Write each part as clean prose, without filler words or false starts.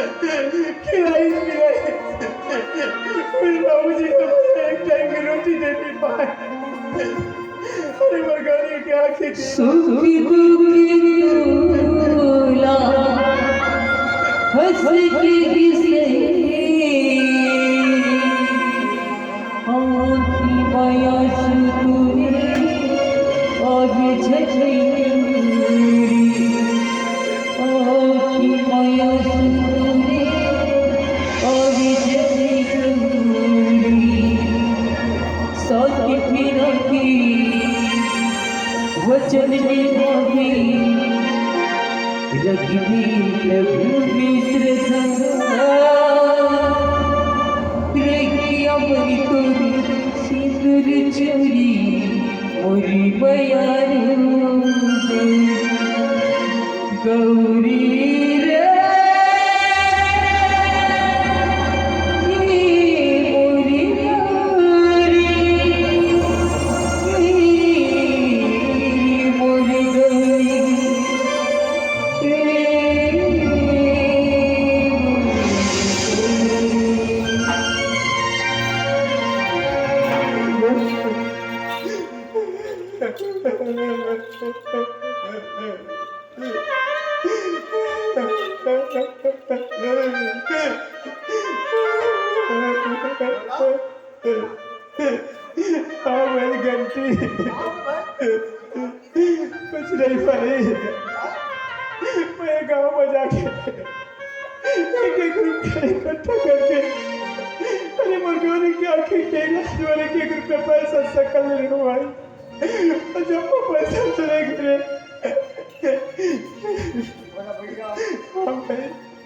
खिलाई खिलाई मेरे बाबूजी को एक टाइम की रोटी दे नहीं पाए। अरे मरगानी की आंखें सुखी दुखी दूल्हा हंस के किसे आँखी माया सुतूरी आज झझूरी आँखी माया सुतूरी आज झझूरी साथी फिरा की वचन निभावे रघुवीर मिश्र संगा रखिया मरी तोरी सिंदूर चोरी मोरी बयारू गौरी रे मोरी गौरी मोरी गौरी हाँ मेरी घंटी कुछ नहीं पड़ी। मैं गाँव में जाके एक एक रुपया इकट्ठा करके अरे मरगानी की आंखें टेढ़ी वाले के 1 रुपया पैसा सकल ले लो भाई। और जब वो पैसा चले गए हाँ भाई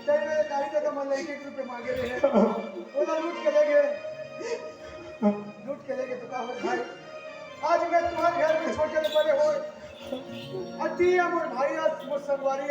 गाड़ी का मन 1 रुपये मांगे रहे वो लूट के ले गए तो कहा भाई आज मैं तुम्हारे घर में छोटे बड़े हो अति मोर भाई मोर संगवारी